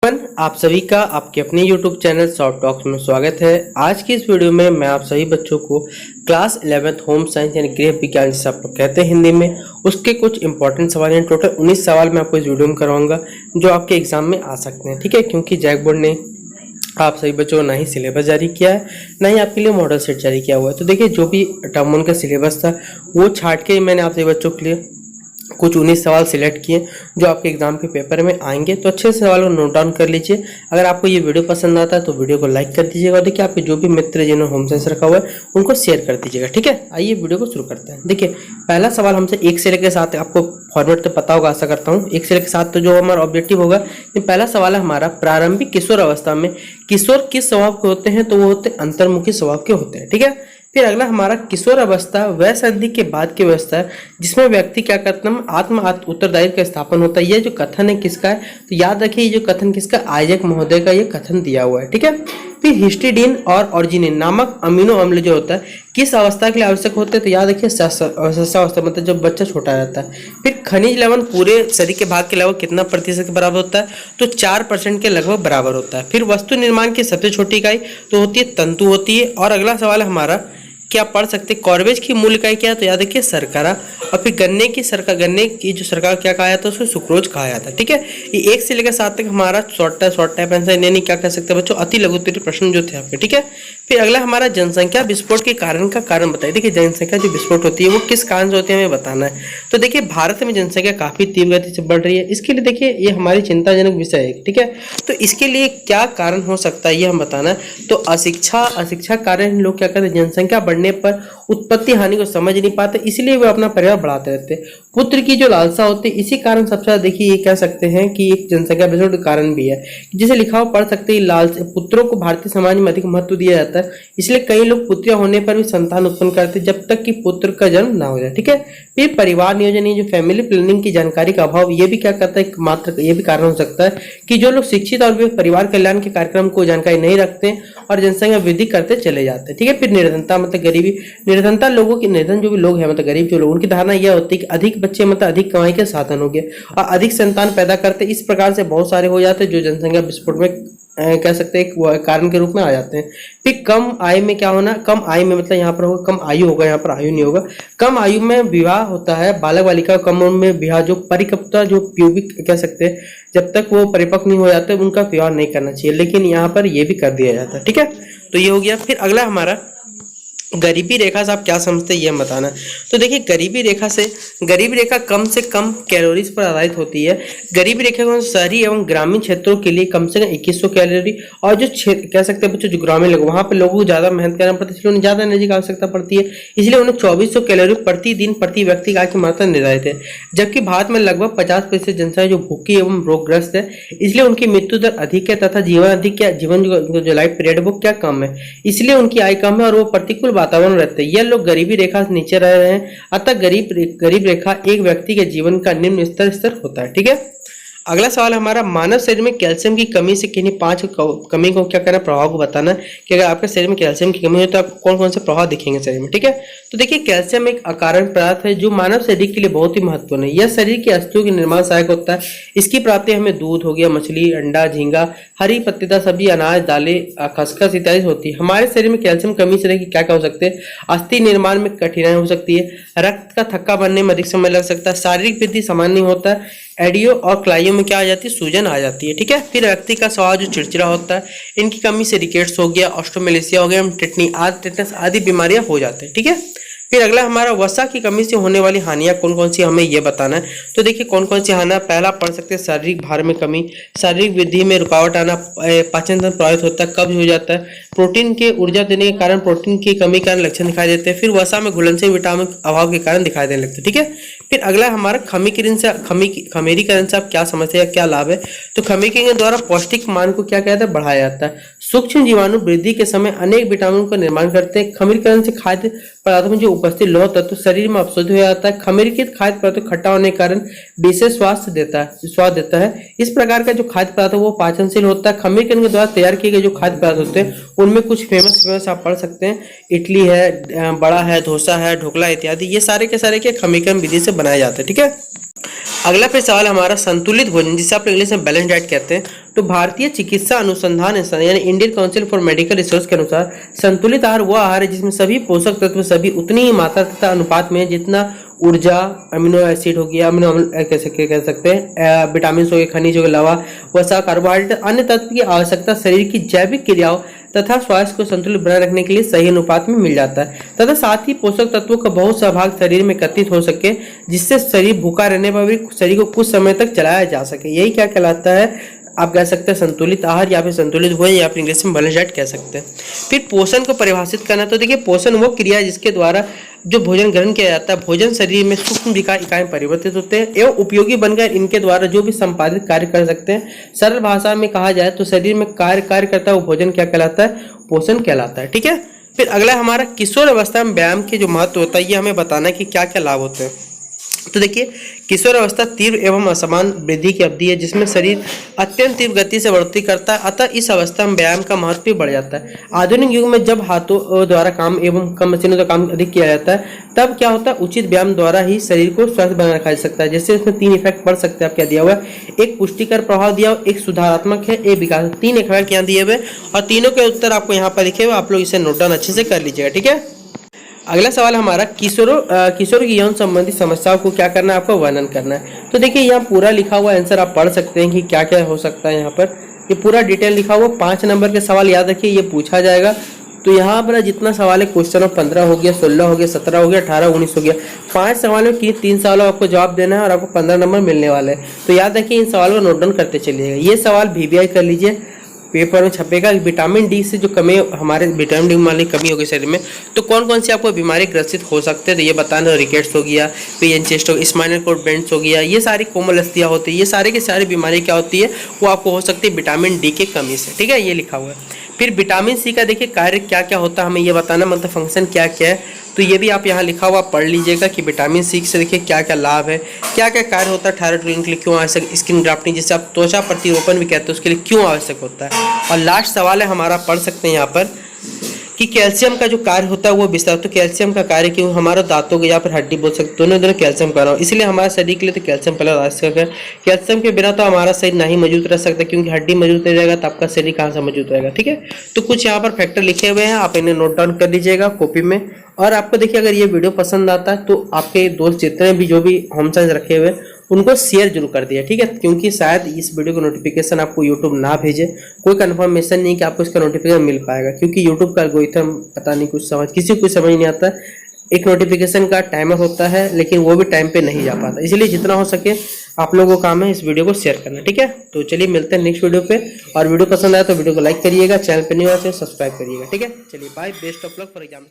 आप सभी का आपके अपने YouTube चैनल शॉर्ट टॉक्स में स्वागत है। आज की इस वीडियो में मैं आप सभी बच्चों को क्लास 11th होम साइंस यानी गृह विज्ञान जिसे आप लोग कहते हैं हिंदी में, उसके कुछ इंपॉर्टेंट सवाल हैं। टोटल 19 सवाल मैं आपको इस वीडियो में करवाऊंगा जो आपके एग्जाम में आ सकते हैं। ठीक है, क्योंकि जैक बोर्ड ने आप सभी बच्चों को ना ही सिलेबस जारी किया है, ना ही आपके लिए मॉडल सेट जारी किया हुआ है। तो देखिए, जो भी टर्म 1 का सिलेबस था वो छाट के मैंने आप सभी बच्चों के लिए कुछ 19 सवाल सिलेक्ट किए जो आपके एग्जाम के पेपर में आएंगे। तो अच्छे से सवालों को नोट डाउन कर लीजिए। अगर आपको ये वीडियो पसंद आता है तो वीडियो को लाइक कर दीजिएगा और देखिए आपके जो भी मित्र जिन्होंने होम साइंस रखा हुआ है उनको शेयर कर दीजिएगा। ठीक है, आइए वीडियो को शुरू करते हैं। देखिए, पहला सवाल हमसे 1 से लेकर 7, आपको फॉर्मेट तो पता होगा, आशा करता हूँ। 1 से लेकर 7 तो जो हमारा ऑब्जेक्टिव होगा। पहला सवाल है हमारा, प्रारंभिक किशोर अवस्था में किशोर किस स्वभाव के होते हैं? तो वो होते अंतर्मुखी स्वभाव के होते हैं। ठीक है, फिर अगला हमारा, किशोर अवस्था वह संधि के बाद की अवस्था है जिसमें व्यक्ति क्या करता है, आत्म उत्तरदायित्व का स्थापन होता है। ये जो कथन है किसका है? तो याद रखिए, ये जो कथन किसका, आइजैक महोदय का ये कथन दिया हुआ है। ठीक है, फिर हिस्टिडीन और ऑर्जिनिन नामक अमीनो अम्ल जो होता है किस अवस्था के लिए आवश्यक होते हैं? तो याद रखिए सस्यावस्था, मतलब जब बच्चा छोटा रहता है। फिर खनिज लवण पूरे शरीर के भाग के लगभग कितना प्रतिशत के बराबर होता है? तो 4% के लगभग बराबर होता है। फिर वस्तु निर्माण की सबसे छोटी इकाई तो होती है तंतु होती है। और अगला सवाल है हमारा, क्या पढ़ सकते हैं, कॉर्बेज की मूल इकाई क्या है? तो याद रखिए शर्करा। और फिर गन्ने की जो शर्करा क्या कहा जाता है, उसको सुक्रोज कहा जाता है। ठीक है, ये 1 से लेकर 7 तक हमारा शॉर्ट टाइप आंसर, यानी क्या कह सकते हैं बच्चों, अति लघु उत्तरीय प्रश्न जो थे आपके। ठीक है, फिर अगला हमारा, जनसंख्या विस्फोट के कारण का कारण बताइए। देखिए, जनसंख्या जो विस्फोट होती है वो किस कारण से होती है हमें बताना है। तो देखिए, भारत में जनसंख्या काफी तीव्र गति से बढ़ रही है। इसके लिए देखिए ये हमारी चिंताजनक विषय है। ठीक है, तो इसके लिए क्या कारण हो सकता है ये हम बताना है। तो अशिक्षा कारण लोग क्या करते हैं, जनसंख्या बढ़ने पर उत्पत्ति हानि को समझ नहीं पाते, इसलिए वे अपना परिवार बढ़ाते रहते हैं। पुत्र की जो लालसा होती है, इसी कारण सबसे ज्यादा देखिए ये कह सकते हैं कि एक जनसंख्या विस्फोट का कारण भी है। जिसे लिखा हुआ पढ़ सकते हैं, लालसा पुत्रों को भारतीय समाज में अधिक महत्व दिया जाता है, इसलिए कई लोग पुत्रियां होने पर भी संतान उत्पन्न करते हैं जब तक कि पुत्र का जन्म ना हो जाए। ठीक है, फिर परिवार नियोजन, ये जो फैमिली प्लानिंग की जानकारी का अभाव, ये भी क्या करता है, मात्र ये भी कारण हो सकता है कि जो लोग शिक्षित और परिवार कल्याण के कार्यक्रम को जानकारी नहीं रखते और जनसंख्या वृद्धि करते चले जाते हैं। ठीक है, फिर निर्धनता मतलब गरीबी, निर्धनता लोगों की, निर्धन जो भी लोग हैं मतलब गरीब जो लोग, उनकी धारणा यह होती है कि अधिक बच्चे मतलब अधिक कमाई के साधन हो गए और अधिक संतान पैदा करते, इस प्रकार से बहुत सारे हो जाते हैं जो जनसंख्या विस्फोट में कह सकते हैं एक कारण के रूप में आ जाते हैं। फिर कम आय में क्या होना, कम आय में मतलब यहाँ पर होगा कम आयु होगा, यहाँ पर आयु नहीं होगा। कम आयु में विवाह होता है, बालक बालिका कम उम्र में विवाह, जो परिपक्वता जो प्यूबिक कह सकते हैं, जब तक वो परिपक्व नहीं हो जाते उनका विवाह नहीं करना चाहिए, लेकिन यहाँ पर ये भी कर दिया जाता है। ठीक है, तो ये हो गया। फिर अगला हमारा, गरीबी रेखा से आप क्या समझते हैं ये हम बताना। तो देखिए, गरीबी रेखा कम से कम कैलोरीज पर आधारित होती है। गरीबी रेखा को शहरी एवं ग्रामीण क्षेत्रों के लिए कम से कम 2100 कैलोरी, और जो कह सकते हैं बच्चों जो ग्रामीण लोग, वहां पे लोगों को ज्यादा मेहनत करना पड़ता है, इसलिए उन्हें ज्यादा एनर्जी की आवश्यकता पड़ती है, इसलिए उन्हें 2400 कैलोरी प्रतिदिन प्रति व्यक्ति का की मात्रा निर्धारित है। जबकि भारत में लगभग 50% जनसंख्या जो भूखी एवं रोगग्रस्त है, इसलिए उनकी मृत्यु दर अधिक है तथा जीवन जो लाइफ पीरियड वो क्या कम है, इसलिए उनकी आय कम है और वो प्रतिकूल वातावरण रहते हैं। ये लोग गरीबी रेखा से नीचे रह रहे हैं, अतः गरीब रेखा एक व्यक्ति के जीवन का निम्न स्तर होता है। ठीक है, अगला सवाल हमारा, मानव शरीर में कैल्शियम की कमी से किन्हीं 5 कमी को क्या करना, प्रभाव को बताना है कि अगर आपके शरीर में कैल्शियम की कमी हो तो आपको कौन कौन से प्रभाव दिखेंगे शरीर में। ठीक है, तो देखिए, कैल्शियम एक अकारण पदार्थ है जो मानव शरीर के लिए बहुत ही महत्वपूर्ण है। यह शरीर की अस्थियों के निर्माण सहायक होता है। इसकी प्राप्ति हमें दूध हो गया, मछली, अंडा, झींगा, हरी पत्तेदार सब्जी, अनाज, दालें, खसखस इत्यादि होती है। हमारे शरीर में कैल्शियम कमी से देखिए क्या क्या हो सकते हैं, अस्थि निर्माण में कठिनाई हो सकती है, रक्त का थक्का बनने में अधिक समय लग सकता है, शारीरिक वृद्धि सामान्य नहीं होता है, एडियो और क्लाइयो में क्या आ जाती है, सूजन आ जाती है। ठीक है, फिर व्यक्ति का स्वभाव जो चिड़चिड़ा होता है, इनकी कमी से रिकेट्स हो गया, ऑस्ट्रोमेलेसिया हो गया, टेटनस आदि बीमारियां हो जाती है। ठीक है, फिर अगला हमारा, वसा की कमी से होने वाली हानियां कौन कौन सी हमें ये बताना है। तो देखिए कौन कौन सी हानियां, पहला पढ़ सकते हैं, शारीरिक भार में कमी, शारीरिक वृद्धि में रुकावट आना, पाचन तंत्र प्रभावित होता है, कब्ज हो जाता है, प्रोटीन के ऊर्जा देने के कारण प्रोटीन की कमी के कारण लक्षण दिखाई देते हैं, फिर वसा में घुलनशील विटामिन अभाव के कारण दिखाई देने लगते हैं। ठीक है, फिर अगला हमारा, खमीरीकरण से आप क्या समझते हैं, क्या लाभ है। तो खमीरीकरण द्वारा पौष्टिक मान को क्या कहता है, बढ़ाया जाता है। सूक्ष्म जीवाणु वृद्धि के समय अनेक विटामिन का निर्माण करते हैं। खमीरीकरण से खाद्य पदार्थों में जो उपस्थित लौह तत्व शरीर में अवशोषित हो जाता है। खमीरीकृत खाद्य पदार्थ खट्टा होने के कारण विशेष स्वाद देता है। इस प्रकार का जो खाद्य पदार्थ है वो पाचनशील होता है। खमीरीकरण के द्वारा तैयार किए गए जो खाद्य पदार्थ होते हैं उनमें कुछ फेमस आप पढ़ सकते हैं, इडली है, बड़ा है, डोसा है, ढोकला इत्यादि, ये सारे के सारे के खमीरीकरण विधि से बनाए जाते हैं। ठीक है, अगला फिर सवाल हमारा संतुलित भोजन, जिसे आप इंग्लिश में बैलेंस डाइट कहते हैं। तो भारतीय चिकित्सा अनुसंधान संस्थान यानी Indian council for medical research के अनुसार संतुलित आहार वो आहार है जिसमें सभी पोषक तत्व सभी उतनी ही मात्रा तथा अनुपात में, जितना ऊर्जा, अमीनो एसिड हो गया, अमीनो अम्ल कैसे कह सकते हैं, विटामिन हो गए, खनिज हो गए, लवा, वसा, कार्बोहाइड्रेट, अन्य तत्व की आवश्यकता शरीर की जैविक क्रियाओं तथा स्वास्थ्य को संतुलित बनाए रखने के लिए सही अनुपात में मिल जाता है, तथा साथ ही पोषक तत्वों का बहुत सा भाग शरीर में एकत्रित हो सके, जिससे शरीर भूखा रहने पर भी शरीर को कुछ समय तक चलाया जा सके। यही क्या कहलाता है, आप कह सकते हैं संतुलित आहार या फिर संतुलित भोजन या फिर इंग्लिश में बैलेंस डाइट कह सकते हैं। फिर पोषण को परिभाषित करना, तो देखिए पोषण वो क्रिया है जिसके द्वारा जो भोजन ग्रहण किया जाता है, भोजन शरीर में सूक्ष्म विकास इकाई परिवर्तित होते हैं एवं उपयोगी बनकर इनके द्वारा जो भी संपादित कार्य कर सकते हैं। सरल भाषा में कहा जाए तो शरीर में कार्य करता है वो भोजन क्या कहलाता है, पोषण कहलाता है। ठीक है। फिर अगला हमारा किशोर अवस्था में व्यायाम के जो महत्व होता है, ये हमें बताना है कि क्या क्या लाभ होते हैं। तो देखिए किशोर अवस्था तीव्र एवं असमान वृद्धि की अवधि है जिसमें शरीर अत्यंत तीव्र गति से बढ़ोतरी करता है, अतः इस अवस्था में व्यायाम का महत्व भी बढ़ जाता है। आधुनिक युग में जब हाथों द्वारा काम एवं कम मशीनों द्वारा काम अधिक किया जाता है, तब क्या होता है, उचित व्यायाम द्वारा ही शरीर को स्वस्थ बनाए रखा जा सकता है। जैसे इसमें 3 इफेक्ट पढ़ सकते हैं, आप क्या दिया हुआ है, एक पुष्टिकर प्रभाव दिया हुआ, एक सुधारात्मक है, एक विकास, 3 इफेक्ट यहाँ दिए हुए और तीनों के उत्तर आपको यहाँ पर लिखे हुए, आप लोग इसे नोट डाउन अच्छे से कर लीजिएगा। ठीक है। अगला सवाल हमारा किशोर की यौन संबंधी समस्याओं को क्या करना है, आपको वर्णन करना है। तो देखिए यहाँ पूरा लिखा हुआ आंसर आप पढ़ सकते हैं कि क्या क्या हो सकता है। यहाँ पर ये पूरा डिटेल लिखा हुआ, 5 नंबर के सवाल याद रखिए, ये पूछा जाएगा। तो यहाँ पर जितना सवाल है क्वेश्चन 15 हो गया, 16 हो गया, 17 हो गया, 18, 19 हो गया। 5 सवालों में 3 सवालों आपको जवाब देना है और आपको 15 नंबर मिलने वाले हैं। तो याद रखिए इन सवालों को नोट डाउन करते चलिएगा। ये सवाल VBI कर लीजिए, पेपर में छपेगा। विटामिन डी से जो कमी, हमारे विटामिन डी वाली कमी होगी शरीर में, तो कौन कौन सी आपको बीमारी ग्रसित हो सकते हैं, तो ये बताना, रिकेट्स हो गया, पेन चेस्ट हो गया, स्पाइनल कॉर्ड बेंड्स हो गया, ये सारी कोमल अस्थियाँ होती है, ये सारे की सारी बीमारी क्या होती है, वो आपको हो सकती है विटामिन डी की कमी से। ठीक है, ये लिखा हुआ है। फिर विटामिन सी का देखिए कार्य क्या क्या होता है, हमें ये बताना, मतलब फंक्शन क्या क्या है, तो ये भी आप यहाँ लिखा हुआ पढ़ लीजिएगा कि विटामिन सी से देखिए क्या क्या लाभ है, क्या क्या कार्य होता है, थायराइड ग्लैंड के लिए क्यों आवश्यक, स्किन ग्राफ्टिंग जिसे आप त्वचा प्रतिरोपण भी कहते हैं उसके लिए क्यों आवश्यक होता है। और लास्ट सवाल है हमारा, पढ़ सकते हैं यहाँ पर कि कैल्शियम का जो कार्य होता है वो विस्तार, तो कैल्शियम का कार्य क्यों, हमारे दांतों को या फिर हड्डी बोल सकते, दोनों कैल्शियम का रहा हो, इसलिए हमारे शरीर के लिए तो कैल्शियम पहले आवश्यक है। कैल्शियम के बिना तो हमारा शरीर नहीं मौजूद रह सकता, क्योंकि हड्डी मौजूद नहीं रहेगा तो आपका शरीर कहाँ से मौजूद रहेगा। ठीक है, तो कुछ यहाँ पर फैक्टर लिखे हुए हैं, आप इन्हें नोट डाउन कर लीजिएगा कॉपी में। और आपको देखिए अगर ये वीडियो पसंद आता है तो आपके दोस्त जितने भी जो भी होम साइंस रखे हुए उनको शेयर जरूर कर दिया। ठीक है, क्योंकि शायद इस वीडियो का नोटिफिकेशन आपको यूट्यूब ना भेजे, कोई कंफर्मेशन नहीं कि आपको इसका नोटिफिकेशन मिल पाएगा, क्योंकि यूट्यूब का एल्गोरिथम पता नहीं कुछ किसी को समझ नहीं आता। एक नोटिफिकेशन का टाइमर होता है लेकिन वो भी टाइम पे नहीं जा पाता, इसलिए जितना हो सके आप लोगों को काम है इस वीडियो को शेयर करना। ठीक है, तो चलिए मिलते हैं नेक्स्ट वीडियो पे, और वीडियो पसंद आया तो वीडियो को लाइक करिएगा, चैनल पे नहीं आए तो सब्सक्राइब करिएगा। ठीक है, चलिए bye, best of luck for exam.